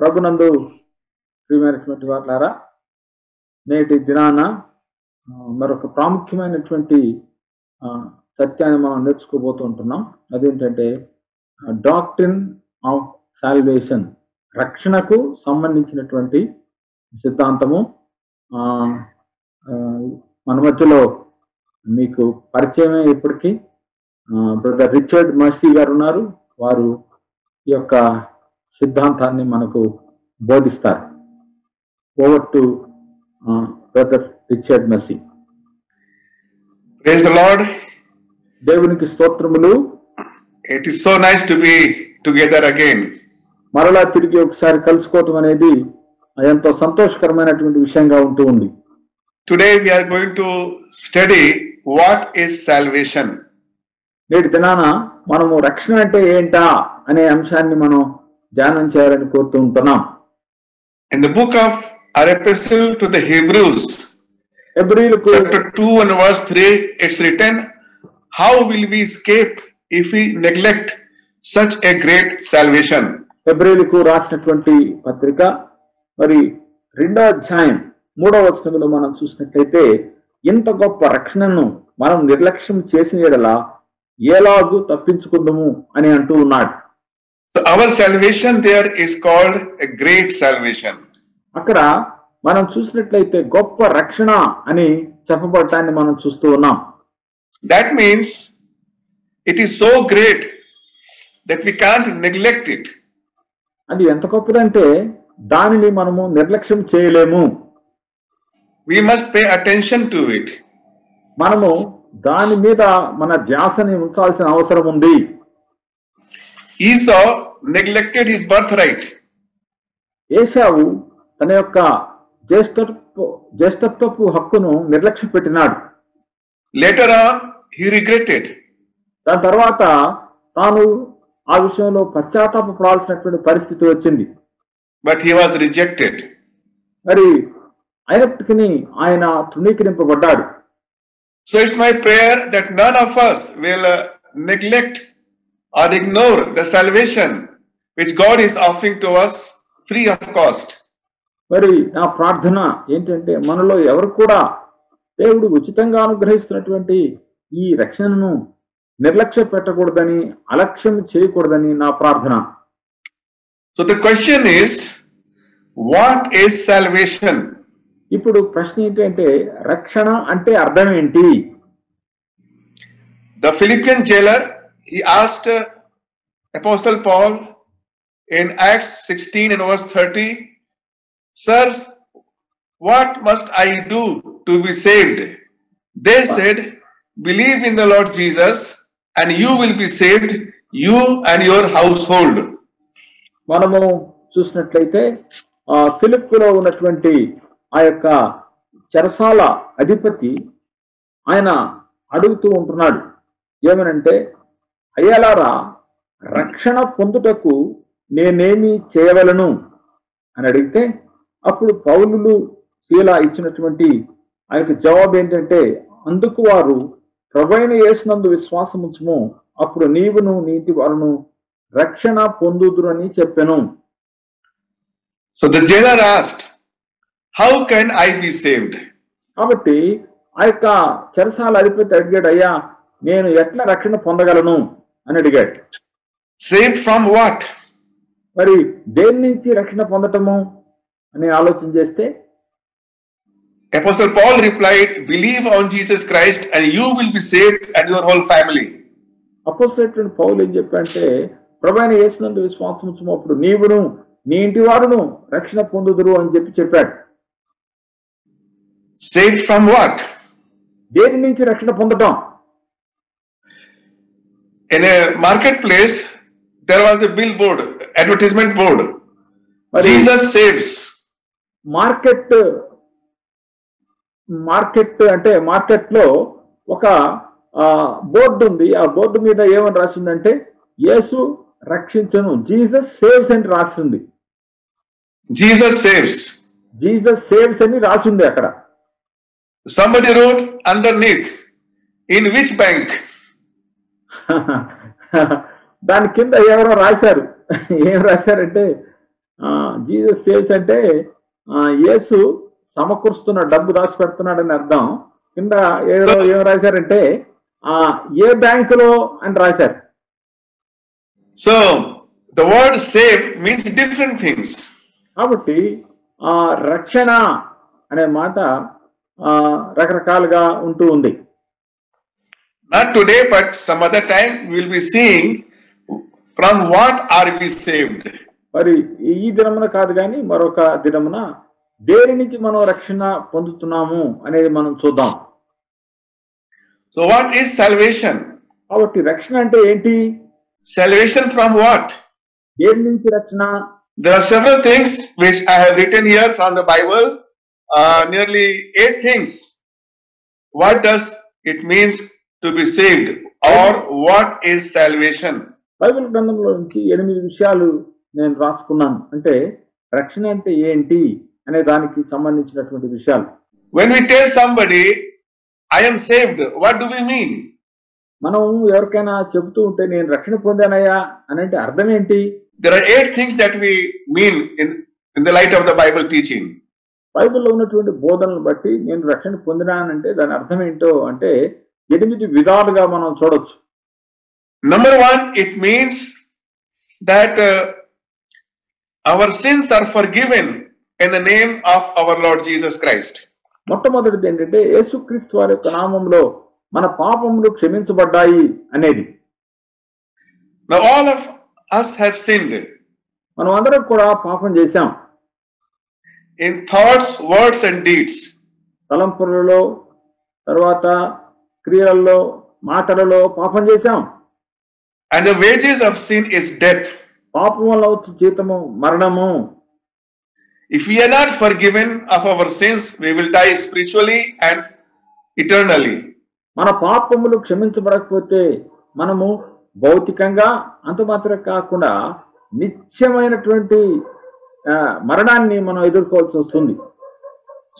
ప్రభునందు ప్రియమైనటువంటి వారులారా, నేటి దినాన మరొక ప్రాముఖ్యమైనటువంటి సత్యాన్ని మనం నేర్చుకోబోతూ ఉంటున్నాం. అదేంటంటే డాక్ట్రిన్ ఆఫ్ సాల్వేషన్, రక్షణకు సంబంధించినటువంటి సిద్ధాంతము. మన మధ్యలో మీకు పరిచయమే ఇప్పటికీ బ్రదర్ రిచర్డ్ మర్సీ గారు ఉన్నారు. వారు ఈ యొక్క సిద్ధాంతాన్ని మనకు బోధిస్తారు. Over to brother Richard mercy. Praise the Lord. దేవునికి స్తోత్రములు. It is so nice to be together again. మరలా తిరిగి ఒకసారి కలుసుకోవటం అనేది ఎంతో సంతోషకరమైనటువంటి విషయంగా ఉంటూ ఉంది. Today we are going to study what is salvation. నేటి దినాన మనము రక్షణ అంటే ఏంటా అనే అంశాన్ని మనం ధ్యానం చేయాలని కోరుతూ ఉంటున్నాం. In the book of our epistle to the Hebrews, హెబ్రీయులకు chapter 2 and verse 3, it's written, how will we escape if we neglect such a great salvation? హెబ్రీయులకు రాసినటువంటి పత్రిక మరి 2వ అధ్యాయం 3వ వచనంలో మనం చూసినట్లయితే, ఇంత గొప్ప రక్షణను మనం నిర్లక్ష్యం చేసిన యెడల ఎలాగూ తప్పించుకుందాము అని అంటూ ఉన్నాడు. So our salvation there is called a great salvation. అక్కడ మనం చూసినట్లయితే గొప్ప రక్షణ అని చెప్పబడటాన్ని మనం చూస్తూ ఉన్నాం. That means it is so great that we can't neglect it. అది ఎంత గొప్పదంటే దానిని మనము నిర్లక్ష్యం చేయలేము. We must pay attention to it. మనము దాని మీద మన ధ్యాసని ఉంచాల్సిన అవసరం ఉంది. Esau neglected his birthright. ఏశావు తన యొక్క జ్యేష్ఠత్వపు హక్కును నిర్లక్ష్య పెట్టినాడు. Later on, he regretted. దాని తర్వాత తాను ఆ విషయంలో పశ్చాత్తాపడాల్సినటువంటి పరిస్థితి వచ్చింది. But he was rejected. మరి అయినప్పటికీ ఆయన తృణీకరింపబడ్డాడు. So it's my prayer that none of us will neglect or ignore the salvation which God is offering to us free of cost. మరి నా ప్రార్థన ఏంటంటే మనలో ఎవరు కూడా దేవుడు ఉచితంగా అనుగ్రహిస్తున్నటువంటి ఈ రక్షణను నిర్లక్ష్య పెట్టకూడదని, అలక్ష్యం చేయకూడదని నా ప్రార్థన. So the question is, what is salvation? ఇప్పుడు ప్రశ్న ఏంటంటే రక్షణ అంటే అర్థం ఏంటి? The Philippian jailer, he asked Apostle Paul in Acts 16 and verse 30, sirs, what must I do to be saved? They said, believe in the Lord Jesus and you will be saved, you and your household. మనము చూసినట్లయితే ఫిలిప్పులో ఉన్నటువంటి ఆ యొక్క చెరసాల అధిపతి ఆయన అడుగుతూ ఉంటున్నాడు, ఏమనంటే, అయ్యలారా రక్షణ పొందుటకు నేనేమి చేయవలను అని అడిగితే, అప్పుడు పౌలులు శీల ఇచ్చినటువంటి ఆయనకు జవాబు ఏంటంటే, అందుకు వారు ప్రభువైన యేసునందు విశ్వాసం ఉంచుము, అప్పుడు నీవును నీ ఇంటి వారును రక్షణ పొందుదురు అని చెప్పెను. So the jailer asked, how can I be saved? కాబట్టి ఆ యొక్క చెరసాల అధిపతి అడిగాడు, అయ్యా నేను ఎట్లా రక్షణ పొందగలను అని అడిగాడు. Saved from what? మరి దేని నుంచి రక్షణ పొందటము అని ఆలోచన చేస్తే, Apostle Paul replied, believe on Jesus Christ and you will be saved and your whole family. అపోస్తలుడైన పౌలు ఏం చెప్పాడంటే, ప్రభువైన యేసునందు విశ్వాసం ఉంచుము, అప్పుడు నీవును నీ ఇంటి వారును రక్షణ పొందుదురు అని చెప్పాడు. Saved from what? దేని నుంచి రక్షణ పొందటం? In a marketplace, there was a billboard, advertisement board. Jesus saves. Market అంటే మార్కెట్ లో ఒక బోర్డు ఉంది. ఆ బోర్డు మీద ఏమని రాసిందంటే, యేసు రక్షించును, జీసస్ సేవ్స్ అని రాసింది. Jesus saves. జీసస్ సేవ్స్ అని రాసింది అక్కడ. Somebody wrote underneath, in which bank? దాని కింద ఎవరో రాశారు. ఏం రాశారంటే, జీసస్ సేవ్స్ అంటే యేసు సమకూరుస్తున్న డబ్బు దాచి పెడుతున్నాడని అర్థం. కింద ఏం రాశారంటే ఏ బ్యాంకులో అని రాశారు. So the word save means different things. కాబట్టి రక్షణ అనే మాట రకరకాలుగా ఉంటూ ఉంది. Not today, but some other time we will be seeing from what are we saved. మరి ఈ దినమున కాదు కానీ మరొక దినమున దేని నుంచి మనం రక్షణ పొందుతున్నాము అనేది మనం చూద్దాం. So what is salvation? కాబట్టి రక్షణ అంటే ఏంటి? Salvation from what? దేని నుంచి రక్షణ? There are several things which I have written here from the Bible, nearly 8 things. What does it means to be saved, or what is salvation? Bible గ్రంథంలో నుంచి 8 విషయాలు నేను రాసుకున్నాను. అంటే రక్షణ అంటే ఏంటి అనే దానికి సంబంధించినటువంటి విషయాలు. When we tell somebody I am saved, what do we mean? మనం ఎవరికైనా చెబుతూ ఉంటే నేను రక్షణ పొందానయ్యా అని అంటే అర్థం ఏంటి? There are 8 things that we mean in the light of the Bible teaching. బైబిల్లో ఉన్నటువంటి బోధనలు బట్టి నేను రక్షణ పొందినానంటే దాని అర్థం ఏంటో అంటే 8 విధాలుగా మనం చూడొచ్చు. Number 1, it means that our sins are forgiven in the name of our Lord Jesus Christ. మొట్టమొదటిది ఏంటంటే యేసుక్రీస్తు వారి యొక్క నామములో మన పాపములు క్షమించబడ్డాయి అనేది. Now all of us have sinned. మనం అందరం కూడా పాపం చేశాం. In thoughts, words and deeds. తలంపులలో, తర్వాత క్రియలలో, మాటలలో పాపం చేశాం. And the wages of sin is death. పాపం వల్ల వచ్చే జీతము మరణము. If we are not forgiven of our sins, we will die spiritually and eternally. మన పాపములు క్షమించబడకపోతే మనము భౌతికంగా అంత మాత్రం కాకుండా నిత్యమైనటువంటి మరణాన్ని మనం ఎదుర్కోవాల్సి వస్తుంది.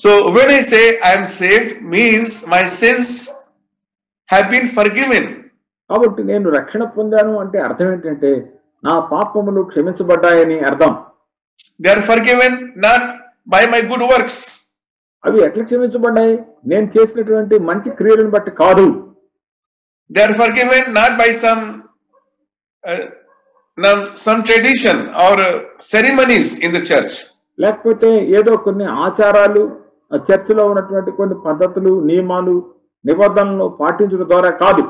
So when I say I am saved, means my sins have been forgiven. కాబట్టి నేను రక్షణ పొందాను అంటే అర్థం ఏంటంటే నా పాపములు క్షమించబడ్డాయని అర్థం. They are forgiven not by my good works. అవి ఎట్లా క్షమించబడ్డాయి? నేను చేసినటువంటి మంచి క్రియలను బట్టి కాదు. They are forgiven not by some tradition or ceremonies in the church. లేకపోతే ఏదో కొన్ని ఆచారాలు, చర్చిలో ఉన్నటువంటి కొన్ని పద్ధతులు, నియమాలు, నిబంధనలు పాటించడం ద్వారా కాదు.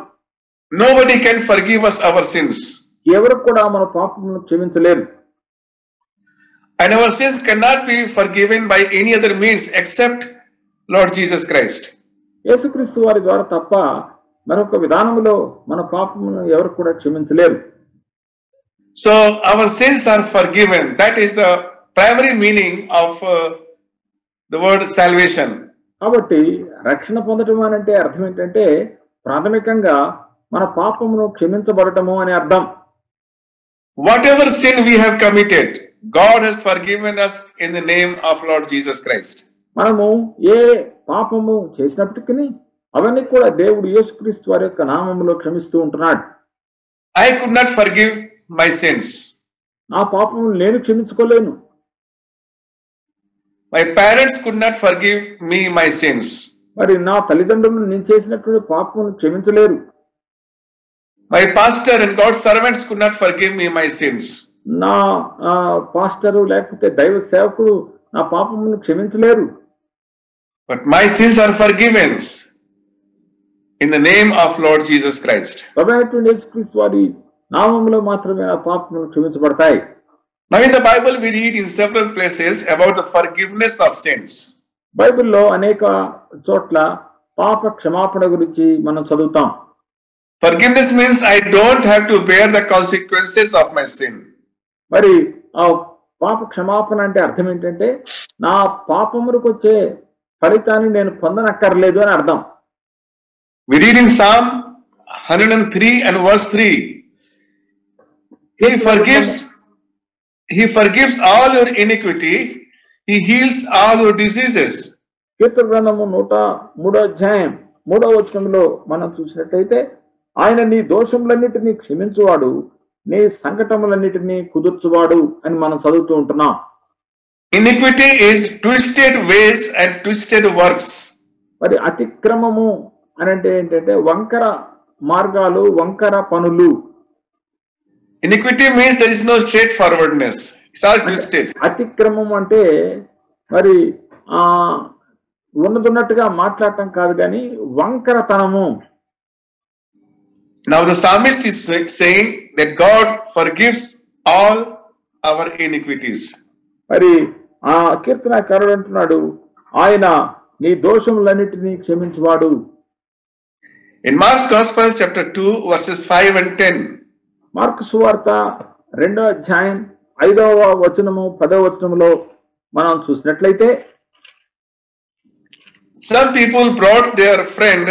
Nobody can forgive us our sins. ఎవరు కూడా మన పాపములను క్షమించలేరు. And our sins cannot be forgiven by any other means except Lord Jesus Christ. యేసుక్రీస్తు వారి ద్వారా తప్ప మరొక విధానములో మన పాపములను ఎవరు కూడా క్షమించలేరు. So our sins are forgiven. That is the primary meaning of the word salvation. కాబట్టి రక్షణ పొందటం అని అంటే అర్థం ఏంటంటే ప్రాథమికంగా మన పాపమును క్షమించబడటము అని అర్థం. Whatever sin we have committed, God has forgiven us in the name of Lord Jesus Christ. మనము ఏ పాపము చేసినప్పటికీ అవన్నీ కూడా దేవుడు యేసుక్రీస్తు వారి యొక్క నామములో క్షమిస్తూ ఉంటున్నాడు. I could not forgive my sins. నా పాపమును నేను క్షమించుకోలేను. My parents could not forgive me my sins. మరి నా తల్లిదండ్రులు నేను చేసినటువంటి పాపమును క్షమించలేరు. My pastor and God's servants could not forgive me my sins. నా పాస్టరు లేకపోతే దైవ సేవకుడు నా పాపమును క్షమించలేరు. But my sins are forgiven in the name of Lord Jesus Christ. ప్రభువైనటువంటి యేసుక్రీస్తు వారి నామములో మాత్రమే నా పాపములు క్షమించబడతాయి. Now in the Bible we read in several places about the forgiveness of sins. బైబిల్లో అనేక చోట్ల పాప క్షమాపణ గురించి మనం చదువుతాం. Forgiveness means I don't have to bear the consequences of my sin. మరి ఆ పాప క్షమాపణ అంటే అర్థం ఏంటంటే నా పాపములకు వచ్చే ఫలితాన్ని నేను పొందనక్కర్లేదు అని అర్థం. We read in Psalm 103 and verse 3. He forgives all your iniquity. He heals all your diseases. కీర్తన గ్రంథము 103వ అధ్యాయం 3వ వచనంలో మనం చూసినట్లయితే ఆయన నీ దోషములన్నిటినీ క్షమించువాడు, నీ సంకటములన్నిటినీ కుదుర్చువాడు అని మనం చదువుతూ ఉంటున్నాం. Iniquity is twisted ways and twisted works. మరి అతిక్రమము అని అంటే ఏంటంటే వంకర మార్గాలు, వంకర పనులు. Iniquity means there is no straightforwardness. It's all twisted. అతిక్రమం అంటే మరి ఉన్నట్టుగా మాట్లాడటం కాదు కానీ వంకరతనము. Now the psalmist is saying that God forgives all our iniquities. మరి ఆ కీర్తనకారుడు అంటున్నాడు, ఆయన నీ దోషములన్నిటినీ క్షమించువాడు. In Mark's Gospel chapter 2 verses 5 and 10. Mark సువార్త 2వ అధ్యాయం 5వ వచనము 10వ వచనములో మనం చూసినట్లయితే, some people brought their friend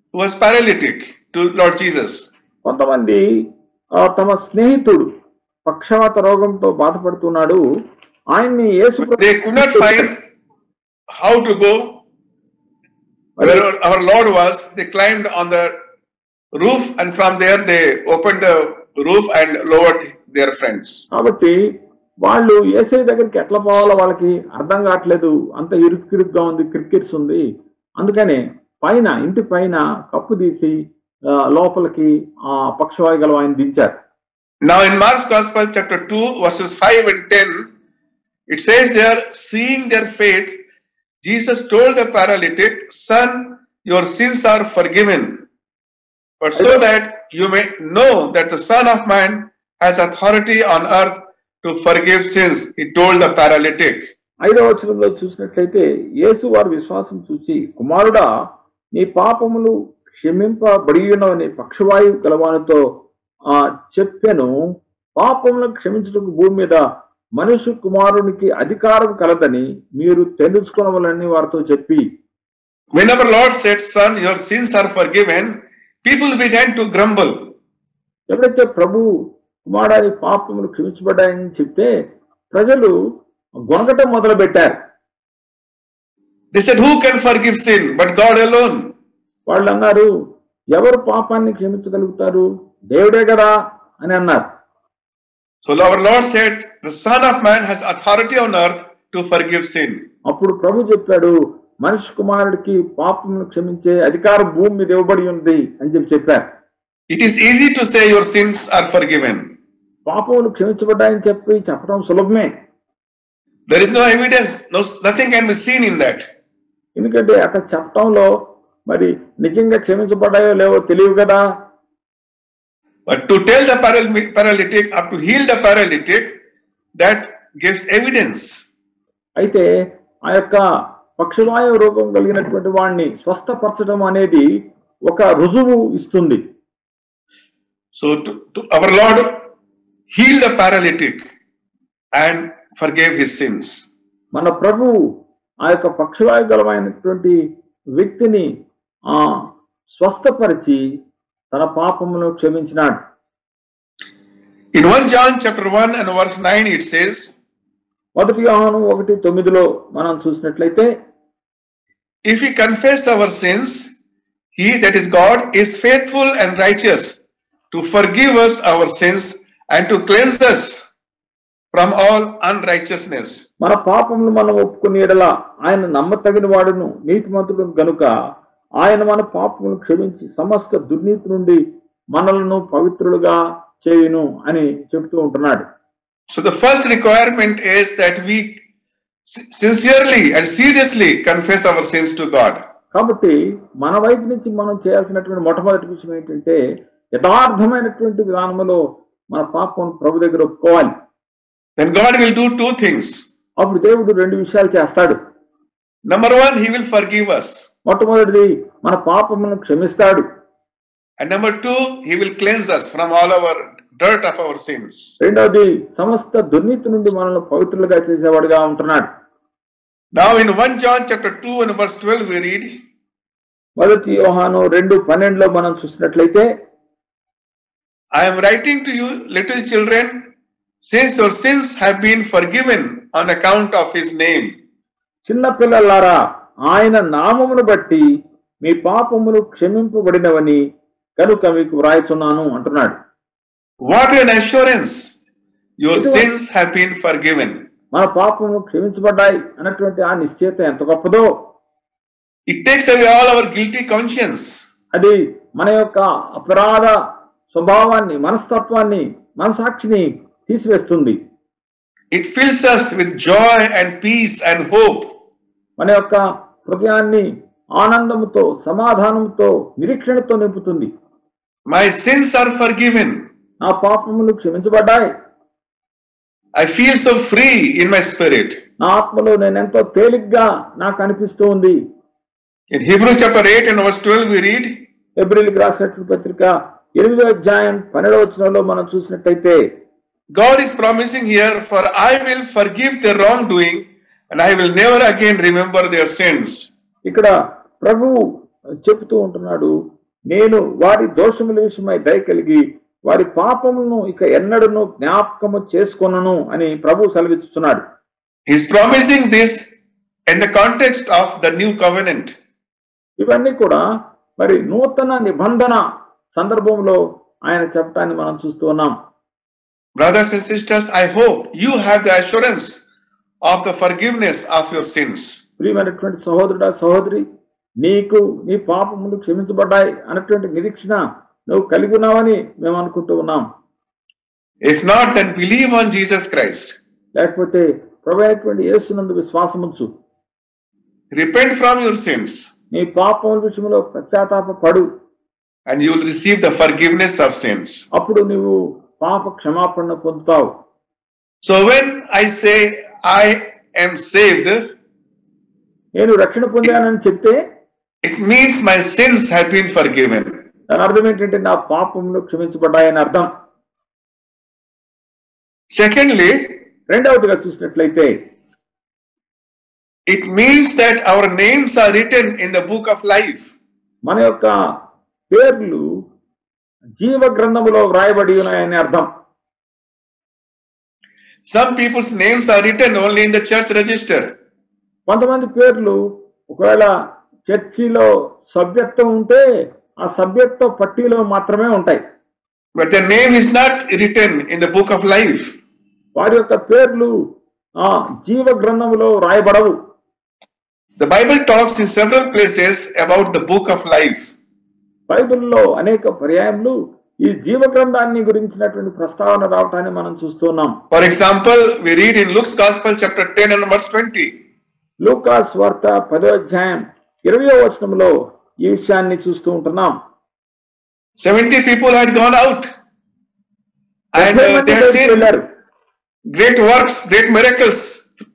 who was paralytic to Lord Jesus. కొంతమంది తమ స్నేహితుడు పక్షవాత రోగంతో బాధపడుతున్నాడు, ఆయన్ని యేసు They could not find how to go where our Lord was. They climbed on the roof and from there they opened the roof and lowered their friends. కాబట్టి వాళ్ళు యేసయ్య దగ్గరికి ఎట్లా పోవాలో వాళ్ళకి అర్థం కావట్లేదు, అంత ఇరుక్కిరుగ్గా ఉంది, క్రికెట్స్ ఉంది. అందుకనే పైన ఇంటి పైన కప్పు తీసి లోపలికి పక్షవాయు గల ఆయన దించారు. Now in Mark's Gospel chapter 2 verses 5 and 10, it says there, seeing their faith, Jesus told the paralytic, son, your sins are forgiven. But so that you may know that the Son of Man has authority on earth to forgive sins, he told the paralytic. 5వ వచనంలో చూసినట్లయితే, యేసు వారి విశ్వాసం చూసి, కుమారుడా నీ పాపములు క్షమింపబడి ఉన్నవని పక్షవాయు గలవానితో చెప్పెను. పాపములను క్షమించడానికి భూమి మీద మనుష్య కుమారునికి అధికారం కలదని మీరు తెలుసుకొనవలని వారితో చెప్పి. Whenever Lord said, son, your sins are forgiven, people began to grumble. ఎప్పుడైతే ప్రభు కుమారుని పాపములు క్షమించబడ్డాయని చెప్తే ప్రజలు గొనగటం మొదలు పెట్టారు. They said, who can forgive sin but God alone? వాళ్ళు అన్నారు, ఎవరు పాపాన్ని క్షమించగలుగుతారు, దేవుడే కదా అని అన్నారు. So our Lord said, the Son of Man has authority on earth to forgive sin. అప్పుడు ప్రభు చెప్పాడు, మనిషి కుమారుడికి పాపమును క్షమించే అధికారం భూమి మీద ఇవ్వబడి ఉంది అని చెప్పారు. It is easy to say your sins are forgiven. పాపములు క్షమించబడ్డాయని చెప్పడం సులభమే. There is no evidence, nothing can be seen in that. ఎందుకంటే అక్కడ చెప్పడంలో మరి నిజంగా క్షమించబడ్డాయో లేవో తెలియదు కదా. But to tell the paralytic or to heal the paralytic, that gives evidence. అయితే ఆ యొక్క పక్షవాయు రోగం కలిగినటువంటి వాడిని స్వస్థపరచడం అనేది ఒక రుజువు ఇస్తుంది. So our Lord healed the paralytic and forgave his sins. మన ప్రభు ఆ యొక్క పక్షవాయు గలమైనటువంటి వ్యక్తిని స్వస్థపరిచి తన పాపమును క్షమించినాడు. In 1 John chapter 1 and verse 9 it says, 1 యోహాను 1:9లో మనం చూసినట్లయితే, if we confess our sins, he, that is God, is faithful and righteous to forgive us our sins and to cleanse us from all unrighteousness. మన పాపములు మనం ఒప్పుకునే యెడల ఆయన నమ్మతగిన వాడును నీతిమంతుడు గనుక ఆయన మన పాపములు క్షమించి సమస్త దుర్నీతి నుండి మనలను పవిత్రులుగా చేయును అని చెప్తూ ఉంటున్నాడు. So the first requirement is that we sincerely and seriously confess our sins to God. కాబట్టి మన వైపు నుంచి మనం చేయాల్సినటువంటి మొట్టమొదటి విషయం ఏంటంటే యథార్థమైనటువంటి విధానంలో మన పాపం ప్రభు దగ్గర ఒప్పుకోవాలి. Then God will do two things. అప్పుడు దేవుడు 2 విషయాలు చేస్తాడు. Number 1, he will forgive us. మొట్టమొదటిది మన పాపములను క్షమిస్తాడు. And number 2, he will cleanse us from all our dirt of our sins. రెండవది సమస్త దుర్నీతి నుండి మనల్ని పవిత్రులుగా చేసేవాడుగా ఉంటున్నాడు. Now in 1 John chapter 2 and verse 12 we read, 1 యోహాను 2:12లో మనం చూసినట్లయితే, I am writing to you little children, since your sins have been forgiven on account of his name. చిన్న పిల్లలారా ఆయన నామమును బట్టి మీ పాపములు క్షమింపబడినవని కనుక మీకు వ్రాయిచున్నాను అంటున్నాడు. What an assurance! Your sins have been forgiven. మన పాపములు క్షమించబడ్డాయి అన్నటువంటి ఆ నిశ్చయత ఎంత గొప్పదో. It takes away all our guilty conscience. అది మన యొక్క అపరాధ స్వభావాన్ని, మనస్తత్వాన్ని, మనసాక్షిని తీసివేస్తుంది. It fills us with joy and peace and hope. మన యొక్క హృదయాన్ని ఆనందముతో, సమాధానంతో, నిరీక్షణతో నింపుతుంది. My sins are forgiven. నా పాపములు క్షమించబడ్డాయి. I feel so free in my spirit. నా ఆత్మలో నేను ఎంతో తేలిగ్గా నాకు అనిపిస్తూ ఉంది. In Hebrews chapter 8 and verse 12 we read, హెబ్రీయులకు రాసిన పత్రిక 8వ అధ్యాయం 12వ వచనంలో మనం చూసినట్టయితే, God is promising here, for I will forgive their wrongdoing and I will never again remember their sins. ఇక్కడ ప్రభువు చెబుతూ ఉంటున్నాడు, నేను వారి దోషముల విషయమై దయ కలిగి వారి పాపములను ఇక ఎన్నడను జ్ఞాపకము చేసుకొనను అని ప్రభు సెలవిస్తున్నాడు. He is promising this in the context of the new covenant. ఇవన్నీ కూడా మరి నూతన నిబంధన సందర్భంలో ఆయన చెప్పడాన్ని మనం చూస్తూ ఉన్నాం. Brothers and sisters, I hope you have the assurance of the forgiveness of your sins. ప్రియమైనటువంటి సహోదరుడా, సహోదరి, నీకు నీ పాపములు క్షమించబడ్డాయి అన్నటువంటి నిరీక్షణ నువ్వు కలిగి ఉన్నావని మేము అనుకుంటూ ఉన్నాం. If not, then believe on Jesus Christ. లేకపోతే ప్రభు అయినటువంటి యేసునందు విశ్వాసముంచు. Repent from your sins. నీ పాపముల విషయంలో పశ్చాత్తాప పడు. And you will receive the forgiveness of sins. అప్పుడు నువ్వు పాప క్షమాపణ పొందుతావు. So when I say I am saved, నేను రక్షణ పొందానని చెప్తే it means my sins have been forgiven. దాని అర్థం ఏంటంటే నా పాపములు క్షమించబడ్డాయని అర్థం. Secondly, రెండవదిగా చూసినట్లయితే it means that our names are written in the book of life. మన యొక్క పేర్లు జీవ గ్రంథములో వ్రాయబడి ఉన్నాయని అర్థం. Some people's names are written only in the church register. కొంతమంది పేర్లు ఒకవేళ చర్చిలో సభ్యత్వం ఉంటే ఆ సభ్యత్వ పట్టీలో మాత్రమే ఉంటాయి. But their name is not written in the book of life. వారి యొక్క పేర్లు జీవ గ్రంథములో రాయబడవు. The Bible talks in several places about the book of life. బైబిల్లో అనేక పర్యాయములు ఈ జీవ గ్రంథాన్ని గురించినటువంటి ప్రస్తావన రావటాన్ని మనం చూస్తున్నాం. For example, we read in Luke's Gospel chapter 10 and verse 20. లూకా సువార్త 10వ అధ్యాయం 20వ వచనంలో ఈ విషయాన్ని చూస్తూ ఉంటున్నాం. 70 people had gone out and they had seen great works, great miracles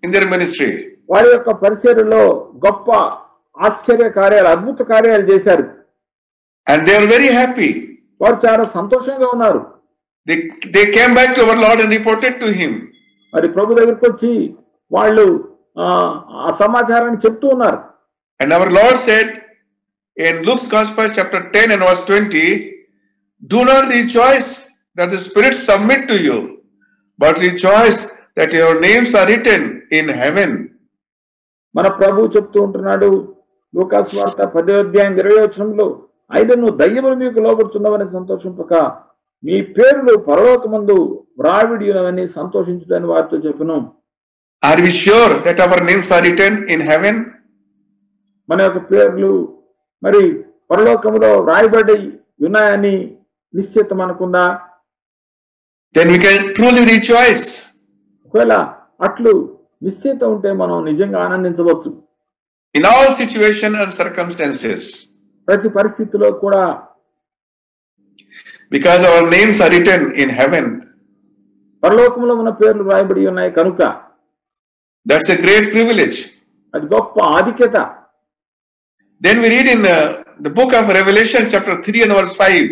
in their ministry. వారి యొక్క పరిచర్యలో గొప్ప ఆశ్చర్య కార్యాలు, అద్భుత కార్యాలు చేశారు. And they are very happy. వారు చాలా సంతోషంగా ఉన్నారు. They came back to our Lord and reported to him. మరి ప్రభు దగ్గరికి వచ్చి వాళ్ళు ఆ సమాచారాన్ని చెప్తూ ఉన్నారు. And our Lord said in Luke's Gospel chapter 10 and verse 20, do not rejoice that the spirits submit to you, but rejoice that your names are written in heaven. మన ప్రభు చెప్తూ ఉంటున్నాడు లూకా సువార్త 10వ అధ్యాయం 20వ వచనంలో, అయినను దయ్యములు మీకు లోబడుతున్నవని సంతోషింపక మీ పేర్లు పరలోకమందు వ్రావిడి ఉన్నవని సంతోషించుటని వారితో చెప్పును. Are we sure that our names are written in heaven? మన యొక్క పేర్లు మరి పరలోకములో వ్రాయబడి ఉన్నాయని నిశ్చయిత మనకుందా? Then we can truly rejoice. ఒకవేళ అట్లు నిశ్చయిత ఉంటే మనం నిజంగా ఆనందించవచ్చు. In all situations and circumstances. ప్రతి పరిస్థితిలో కూడా. Because our names are written in heaven. పరలోకములో మన పేర్లు వ్రాయబడి ఉన్నాయి కనుక. That's a great privilege. అది గొప్ప ఆధిక్యత. Then we read in the book of Revelation chapter 3 and verse 5.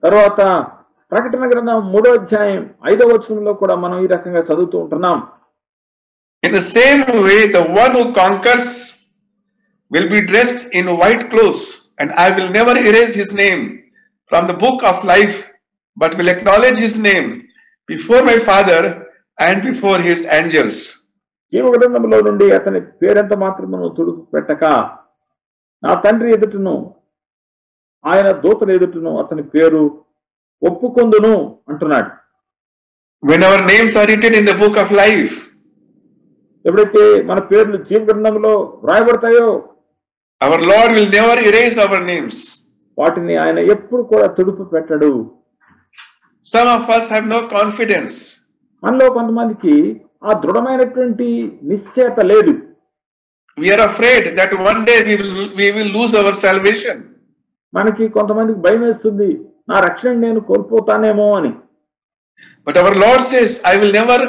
తర్వాత ప్రకటన గ్రంథం 3వ అధ్యాయం 5వ వచనంలో కూడా మనం ఈ రకంగా చదువుతూ ఉంటున్నాం. In the same way, the one who conquers will be dressed in white clothes, and I will never erase his name from the book of life, but will acknowledge his name before my Father and before his angels. జీవ గ్రంథంలో నుండి అతని పేరెంత మాత్రమును తుడుపు పెట్టక నా తండ్రి ఎదుటను ఆయన దూతల ఎదుటను అతని పేరు ఒప్పుకొందును అంటున్నాడు. When our names are written in the book of life, ఎప్పుడైతే మన పేర్లు జీవ గ్రంథంలో రాయబడతాయో our Lord will never erase our names. వాటిని ఆయన ఎప్పుడు కూడా తుడుపు పెట్టడు. Some of us have no confidence. మనలో కొంతమందికి ఆ దృఢమైనటువంటి నిశ్చయత లేదు. We are afraid that one day we will lose our salvation. మనకి కొంతమందికి భయం వేస్తుంది, నా రక్షణ నేను కోల్పోతానేమో అని. But our Lord says, I will never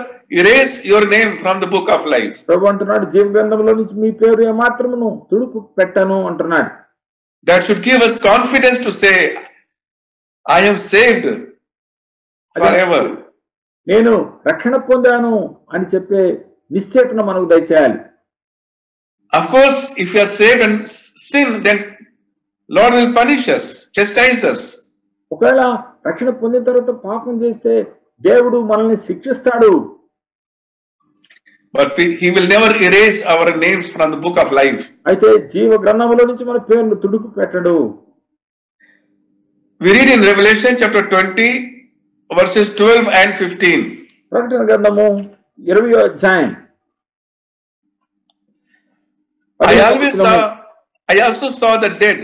erase your name from the book of life. ప్రభు అంటున్నాడు, జీవ గ్రంథంలో నుంచి మీ పేరు ఏమాత్రమును తుడుపు పెట్టను అంటున్నాడు. That should give us confidence to say, I am saved forever. నేను రక్షణ పొందాను అని చెప్పే నిశ్చయతను మనకు దయచేయాలి. Of course, if you are saved and sin, then Lord will punish us, chastise us. ఒకవేళ రక్షణ పొందిన తర్వాత పాపం చేస్తే దేవుడు మనల్ని శిక్షిస్తాడు. But he will never erase our names from the book of life. అయితే జీవ గ్రంథంలో నుంచి మన పేర్లు తుడుపు పెట్టడు. We read in Revelation chapter 20 verses 12 and 15. ప్రకటన గ్రంథము 20వ అధ్యాయం. I also saw the dead,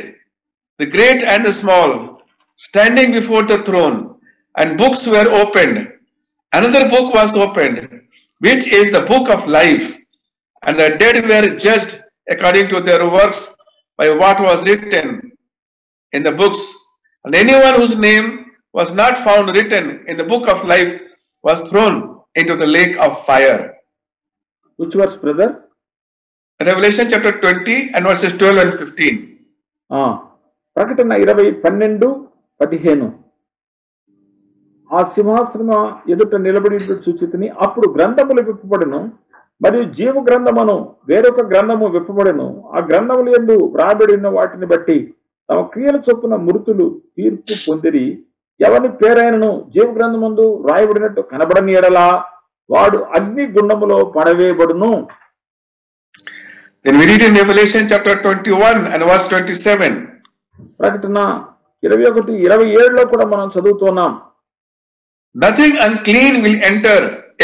the great and the small, standing before the throne, and books were opened. Another book was opened, which is the book of life, and the dead were judged according to their works by what was written in the books. And anyone whose name was not found written in the book of life was thrown into the lake of fire. Which verse, brother? Revelation chapter 20 and verses 12 and 15. ప్రకటన 20:12-15. ఆ సింహాసనం ఎదుట నిలబడి చూచితిని, అప్పుడు గ్రంథములు విప్పబడును, మరియు జీవ గ్రంథమును వేరొక గ్రంథము విప్పబడును. ఆ గ్రంథములు యందు వ్రాయబడిన వాటిని బట్టి తమ క్రియల చొప్పున మృతులు తీర్పు పొందిరి. ఎవరి పేరైనను జీవ గ్రంథమందు రాయబడినట్టు కనబడని ఎడలా వాడు అగ్ని గుండములో పడవేయబడును. Then we read in Revelation chapter 21 and verse 27. ప్రకటన 21:27లో కూడా మనం చదువుతున్నాం. Nothing unclean will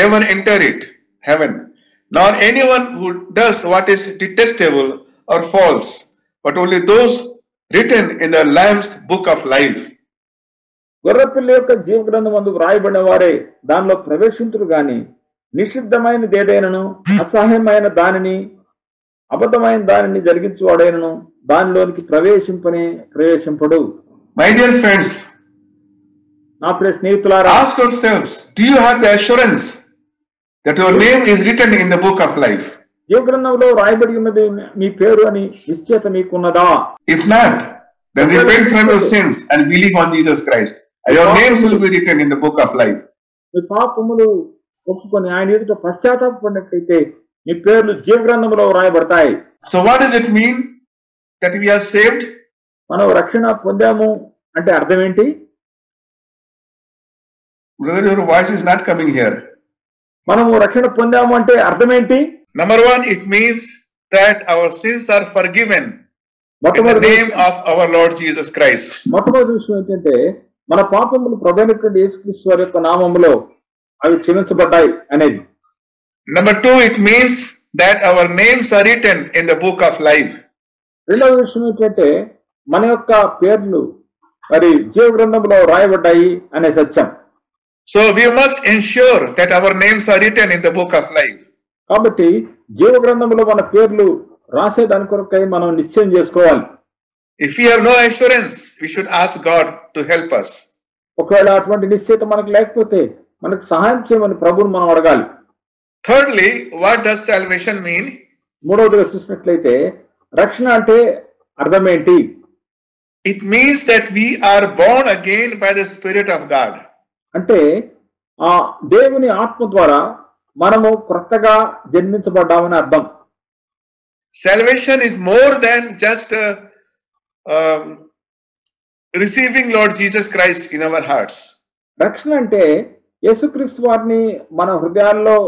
ever enter it, heaven, nor anyone who does what is detestable or false, but only those written in the Lamb's book of life. గొర్రెపిల్ల యొక్క జీవ గ్రంథమందు వ్రాయబడిన వారే దానిలో ప్రవేశించురు గాని నిషిద్ధమైనది ఏదైనను అసహ్యమైన దానిని అబద్ధమైన దానిని జరిగించువాడైనను దానిలోనికి ప్రవేశింపడు. My dear friends, నా ప్రియ స్నేహితులారా, ask yourselves, do you have the assurance that your name is written in the book of life? జీవ గ్రంథంలో రాయబడి ఉన్నది మీ పేరు అని నిశ్చయత మీకున్నదా? If not, then repent from your sins and believe on Jesus Christ. Your names will be written in the book of life. మీ పాపములు ఒప్పుకొని ఆయన ఎదుట పశ్చాత్తాపడినట్లయితే మీ పేర్లు జీవ గ్రంథంలో రాయబడతాయి. So what does it mean that we are saved? మనం రక్షణ పొందాము అంటే అర్థం ఏంటి? Brother, your voice is not coming here. మనము రక్షణ పొందాము అంటే అర్థం ఏంటి? Number one, it means that our sins are forgiven in the name of our Lord Jesus Christ. మొట్టమొదటి విషయం ఏంటంటే మన పాపములు ప్రభువైనటువంటి యేసుక్రీస్తు వారి యొక్క నామములో అవి క్షమించబడ్డాయి అనేది. Number two, it means that our names are written in the book of life. రెండవ విషయం ఏంటంటే మన యొక్క పేర్లు మరి జీవ గ్రంథంలో రాయబడ్డాయి అనే సత్యం. So we must ensure that our names are written in the book of life. కాబట్టి జీవ గ్రంథంలో మన పేర్లు రాసేదాని కొరకై మనం నిశ్చయం చేసుకోవాలి. If we have no assurance, we should ask God to help us. ఒకవేళ అటువంటి నిశ్చయత మనకు లేకపోతే మనకు సహాయం చేయమని ప్రభువుని మనం అడగాలి. Thirdly, what does salvation mean? మూడవదిగా చూసినట్లయితే రక్షణ అంటే అర్థం ఏంటి? It means that we are born again by the Spirit of God. అంటే ఆ దేవుని ఆత్మ ద్వారా మనము కొత్తగా జన్మించబడ్డామని అర్థం. Salvation is more than just receiving Lord Jesus Christ in our hearts. రక్షణ అంటే యేసుక్రీస్తు వారిని మన హృదయాల్లో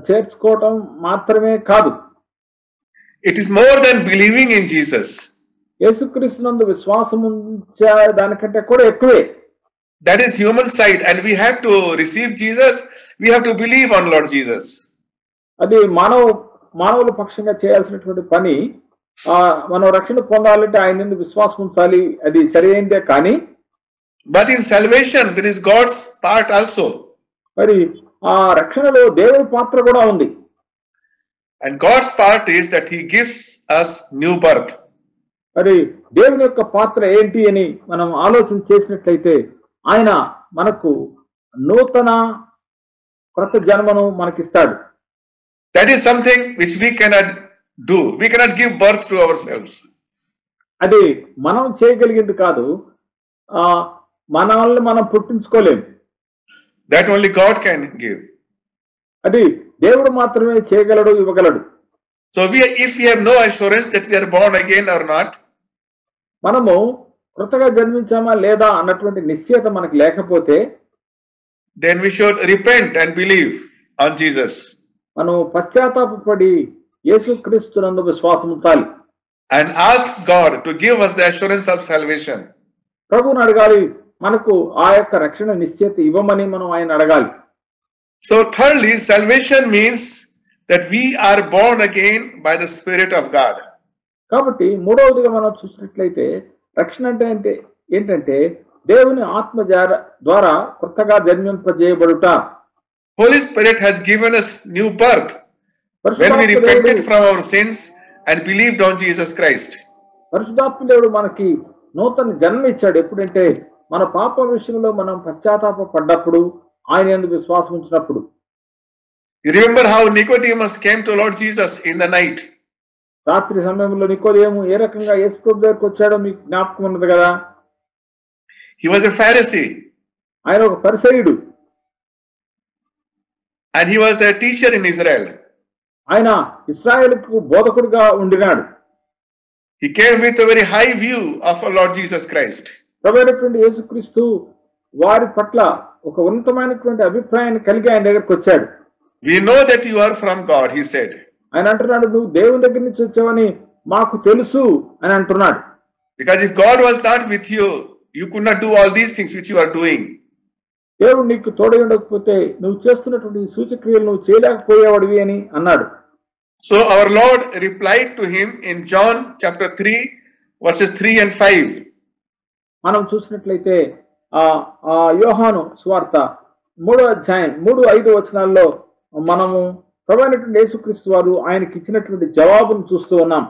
చేర్చుకోవటం మాత్రమే కాదు. It is more than believing in Jesus. యేసుక్రీస్తునందు విశ్వాసం ఉంచే దానికంటే కూడా ఎక్కువే. That is human sight, and we have to receive Jesus. We have to believe on Lord Jesus. అది మానవుల పక్షంగా చేయాల్సినటువంటి పని. మనం రక్షణ పొందాలంటే ఆయన యందు విశ్వాసం ఉంచాలి, అది సరైనదే. కానీ But in salvation there is God's part also. మరి ఆ రక్షణలో దేవుని పాత్ర కూడా ఉంది. And God's part is that He gives us new birth. మరి దేవుని యొక్క పాత్ర ఏంటి అని మనం ఆలోచన చేసినట్లయితే ఆయన మనకు నూతన క్రొత్త జన్మను మనకిస్తాడు. That is something which we cannot do. We cannot give birth to ourselves. అది మనం చేయగలిగింది కాదు, మనల్ని మనం పుట్టించుకోలేము. That only God can give. అది దేవుడు మాత్రమే చేయగలడు, ఇవ్వగలడు. So if we have no assurance that we are born again or not, మనము కొత్తగా జన్మించామా లేదా అన్నటువంటి నిశ్చయత మనకు లేకపోతే, then we should repent and believe on Jesus. మనం పశ్చాత్తాపపడి యేసుక్రీస్తునందు విశ్వాసం ఉంచాలి. And ask God to give us the assurance of salvation. ప్రభువుని అడగాలి, మనకు ఆ యొక్క రక్షణ నిశ్చయత ఇవ్వమని మనం ఆయన అడగాలి. So thirdly, salvation means that we are born again by the Spirit of God. కాబట్టి మూడవదిగా మనం చూసినట్లయితే రక్షణ అంటే ఏంటంటే దేవుని ఆత్మ ద్వారా కొత్తగా జన్మింపజేయబడుట. Holy Spirit has given us new birth when we repented from our sins and believed on Jesus Christ. పరిశుద్ధాత్మ దేవుడు మనకి నూతన జన్మ ఇచ్చాడు. ఎప్పుడంటే మన పాప విషయంలో మనం పశ్చాత్తాప పడ్డప్పుడు, ఆయన యందు విశ్వాసం ఉంచినప్పుడు. You remember how Nicodemus came to Lord Jesus in the night? రాత్రి సమయంలో నికోదేము ఏ రకంగా యేసు ప్రభు దగ్గరికి వచ్చాడో మీకు జ్ఞాపకం ఉన్నది కదా. He was a Pharisee. ఆయన ఒక పరిసయ్యుడు. And he was a teacher in Israel. ఆయన ఇశ్రాయేలుకు బోధకుడిగా ఉండినాడు. He came with a very high view of our Lord Jesus Christ. ప్రభువైనటువంటి యేసుక్రీస్తు వారి పట్ల ఒక ఉన్నతమైనటువంటి అభిప్రాయాన్ని కలిగి ఆయన దగ్గరికి వచ్చాడు. We know that you are from God, he said. ఆయన అంటున్నాడు, నువ్వు దేవుని దగ్గర నుంచి వచ్చావని మాకు తెలుసు అని అంటున్నాడు. Because if God was not with you, you could not do all these things which you are doing. దేవుడు నీకు తోడై ఉండకపోతే నువ్వు చేస్తున్నటువంటి సూచక్రియలు నువ్వు చేయలేకపోయేవాడివి అని అన్నాడు. So our Lord replied to him in John chapter 3 verses 3 and 5. మనం చూసినట్లయితే యోహాను సువార్త 3వ అధ్యాయం 3-5 వచనాల్లో మనము ప్రభువైనటువంటి యేసుక్రీస్తు వారు ఆయనకి ఇచ్చినటువంటి జవాబును చూస్తూ ఉన్నాం.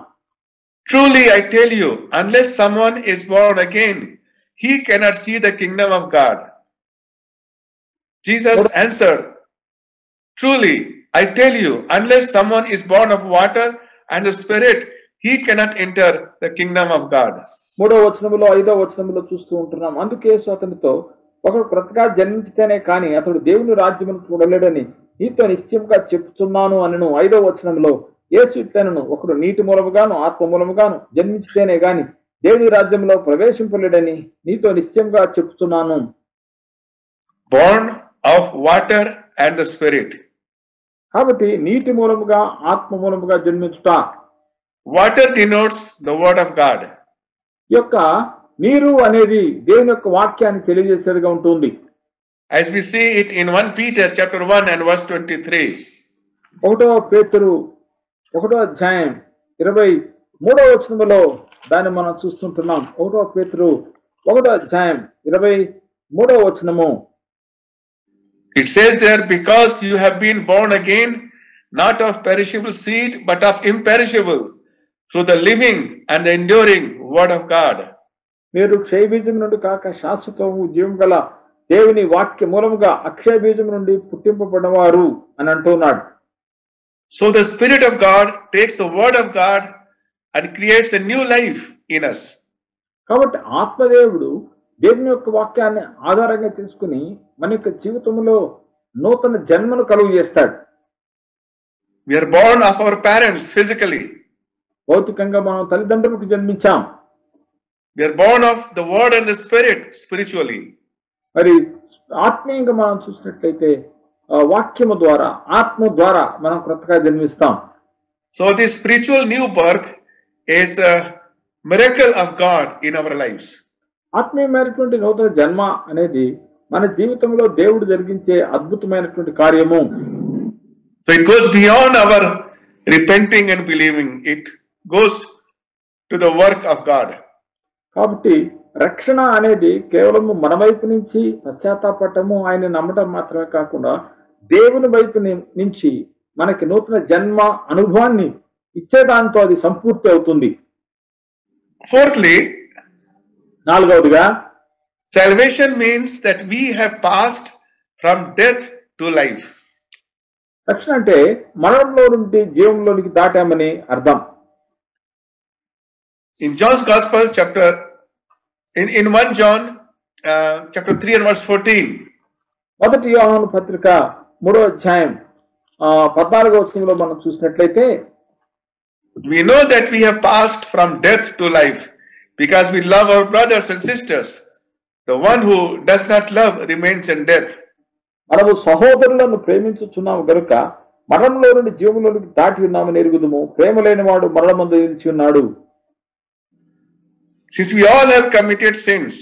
Truly I tell you, unless someone is born again, he cannot see the kingdom of God. Jesus answered, truly I tell you, unless someone is born of water and the Spirit, he cannot enter the kingdom of God. 3వ వచనములో 5వ వచనములో చూస్తూ ఉంటున్నాం. అందుకే అతనితో ఒకడు కొత్తగా జన్మించితేనే కానీ అతడు దేవుని రాజ్యమును చూడలేడని నీతో నిశ్చయంగా చెప్తున్నాను అనను. 5వ వచనంలో యేసు ఇట్లనెను, ఒకడు నీటి మూలముగాను ఆత్మ మూలముగాను జన్మించితేనే గాని దేవుని రాజ్యంలో ప్రవేశింపలేడని నీతో నిశ్చయంగా చెప్తున్నాను. Born of water and the Spirit. కాబట్టి నీటి మూలముగా ఆత్మ మూలముగా జన్మించుట. Water denotes the word of God. యొక్క నీరు అనేది దేవుని యొక్క వాక్యాన్ని తెలియజేసేదిగా ఉంటుంది. As we see it in 1 Peter chapter 1 and verse 23. 1వ పేతురు 1వ అధ్యాయం 23వ వచనములో దాన్ని మనం చూస్తుంటున్నాం. 1వ పేతురు 1వ అధ్యాయం 23వ వచనము. It says there, because you have been born again, not of perishable seed, but of imperishable, through the living and the enduring word of God. మీరు క్షయబీజం నుండి కాక శాశ్వతము జీవం గల దేవుని వాక్య మూలముగా అక్షయ బీజం నుండి పుట్టింపబడినవారు అని అంటున్నాడు. So the Spirit of God takes the word of God and creates a new life in us. కాబట్టి ఆత్మదేవుడు దేవుని యొక్క వాక్యాన్ని ఆధారంగా తీసుకుని మన యొక్క జీవితంలో నూతన జన్మను కలుగు చేస్తాడు. We are born of our parents physically. భౌతికంగా మనం తల్లిదండ్రులకు జన్మించాం. We are born of the word and the Spirit spiritually. మరి ఆత్మీయంగా మనం చూసినట్లయితే వాక్యము ద్వారా ఆత్మ ద్వారా మనం కొత్తగా జన్మిస్తాం. So this spiritual new birth is a miracle of God in our lives. ఆత్మీయమైనటువంటి నూతన జన్మ అనేది మన జీవితంలో దేవుడు జరిగించే అద్భుతమైనటువంటి కార్యము. So it goes beyond our repenting and believing. It goes to the work of God. కాబట్టి రక్షణ అనేది కేవలం మన వైపు నుంచి పశ్చాత్తాపడటము, ఆయన నమ్మటం మాత్రమే కాకుండా దేవుని వైపు నుంచి మనకి నూతన జన్మ అనుభవాన్ని ఇచ్చేదాంతో అది సంపూర్తి అవుతుంది. Fourthly, నాలుగవదిగా, salvation means that we have passed from death to life. రక్షణ అంటే మరణంలో నుండి జీవంలోనికి దాటామని అర్థం. In John's Gospel, in 1 John, chapter 3 and verse 14, మొదటి యోహాను పత్రిక 3వ అధ్యాయం 14వ వచనంలో మనం చూసినట్లయితే, we know that we have passed from death to life because we love our brothers and sisters. The one who does not love remains in death. మనము సహోదరులను ప్రేమించుచున్నాము గనుక మరణంలో నుండి జీవంలోనికి దాటి ఉన్నామని ఎరుగుదుము. ప్రేమ లేని వాడు మరణమందు నిలిచి ఉన్నాడు. Since we all have committed sins,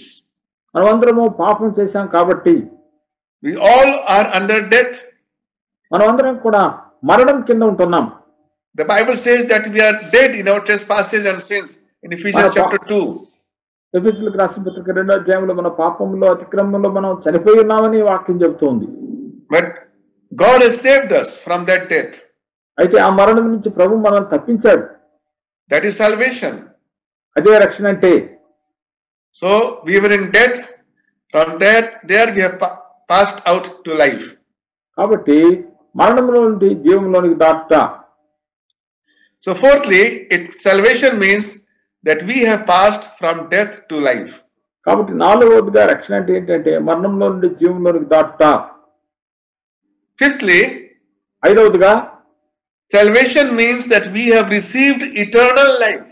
మనమందరము పాపం చేశాం కాబట్టి we all are under death. మనమందరం కూడా మరణం కింద ఉంటున్నాం. The Bible says that we are dead in our trespasses and sins in Ephesians chapter 2. ఎఫెసీయులకు రాసిన పత్రిక 2వ అధ్యాయంలో మన పాపంలో అతిక్రమంలో మనం చనిపోయి ఉన్నామని వాక్యం చెబుతోంది. But God has saved us from that death. అయితే ఆ మరణం నుంచి ప్రభు మనల్ని తప్పించాడు. That is salvation. అదే రక్షణ అంటే. So we were in death. From there we have passed out to life. కాబట్టి మరణంలో నుండి జీవంలోనికి దాటుట. So fourthly, salvation means that we have passed from death to life. కాబట్టి నాలుగవదిగా రక్షణ అంటే ఏంటంటే మరణంలో నుండి జీవంలోనికి దాటుట. Fifthly, ఐదవదిగా salvation means that we have received eternal life.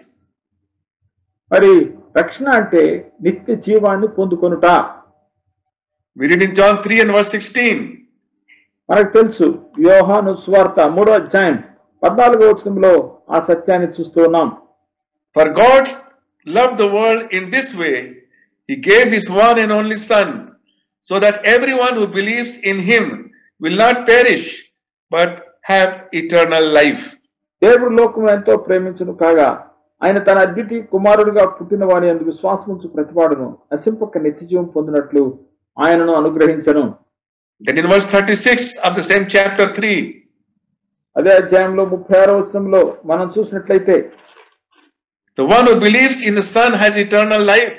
మరి రక్షణ అంటే నిత్య జీవాన్ని పొందుకొనుట. We read in John 3 and verse 16. మనకు తెలుసు, యోహాను సువార్త 3వ అధ్యాయం 14వ వచనంలో ఆ సత్యాన్ని చూస్తూ ఉన్నాం. For God loved the world in this way, He gave His one and only Son, so that everyone who believes in Him will not perish, but have eternal life. దేవుడు లోకమును ఎంతో ప్రేమించును కాగా ఆయన తన అద్వితీయ కుమారుడిగా పుట్టిన వాని యందు విశ్వాసముంచు ప్రతివాడును నశింపక నిత్యజీవం పొందినట్లు ఆయనను అనుగ్రహించను. Then in verse 36 of the same chapter 3, అదే అధ్యాయంలో 36వ వచనంలో మనం చూసినట్లయితే, the one who believes in the Son has eternal life,